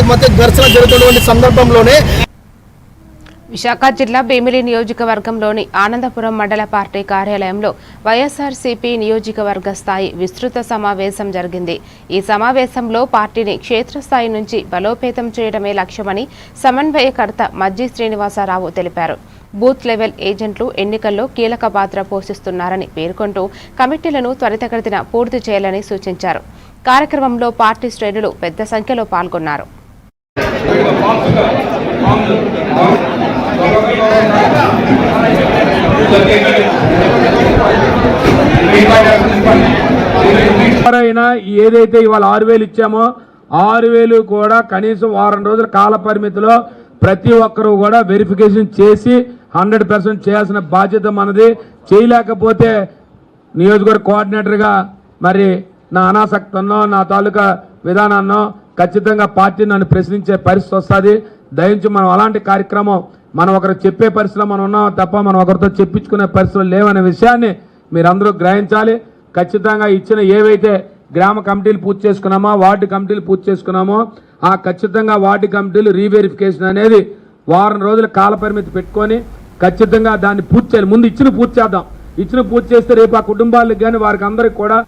మధ్య ఘర్షణ జరుగుతున్నటువంటి సందర్భంలోనే విశాఖ జిల్లా భీమిలి నియోజకవర్గంలోని ఆనందపురం మండల పార్టీ కార్యాలయంలో వైఎస్ఆర్సీపీ నియోజకవర్గ స్థాయి విస్తృత సమావేశం జరిగింది. ఈ సమావేశంలో పార్టీని క్షేత్రస్థాయి నుంచి బలోపేతం చేయడమే లక్ష్యమని సమన్వయకర్త మజ్జి శ్రీనివాసరావు తెలిపారు. బూత్ లెవెల్ ఏజెంట్లు ఎన్నికల్లో కీలక పాత్ర పోషిస్తున్నారని పేర్కొంటూ కమిటీలను త్వరితగతిన పూర్తి చేయాలని సూచించారు. కార్యక్రమంలో పార్టీ శ్రేణులు పెద్ద సంఖ్యలో పాల్గొన్నారు. ఏదైతే ఇవాళ 6,000 ఇచ్చామో 6,000 కూడా కనీసం వారం రోజుల కాల పరిమితిలో ప్రతి ఒక్కరూ కూడా వెరిఫికేషన్ చేసి 100% చేయాల్సిన బాధ్యత మనది. చేయలేకపోతే నియోజకవర్గ కోఆర్డినేటర్గా మరి నా అనాసక్తన్నో నా తాలూకా విధానాన్నో ఖచ్చితంగా పార్టీ నన్ను ప్రశ్నించే పరిస్థితి వస్తుంది. దయించి మనం అలాంటి కార్యక్రమం మనం ఒకరు చెప్పే పరిస్థితిలో మనం ఉన్నాం తప్ప మనం ఒకరితో చెప్పించుకునే పరిస్థితులు లేవనే విషయాన్ని మీరందరూ గ్రహించాలి. ఖచ్చితంగా ఇచ్చిన ఏవైతే గ్రామ కమిటీలు పూర్తి చేసుకున్నామో వార్డు కమిటీలు పూర్తి చేసుకున్నామో ఆ ఖచ్చితంగా వార్డు కమిటీలు రీవెరిఫికేషన్ అనేది వారం రోజుల కాల పరిమితి పెట్టుకొని ఖచ్చితంగా దాన్ని పూర్తి చేయాలి. ముందు ఇచ్చిన పూర్తి చేద్దాం. ఇచ్చిన పూర్తి చేస్తే రేపు ఆ కుటుంబాలకు కానీ వారికి అందరికి కూడా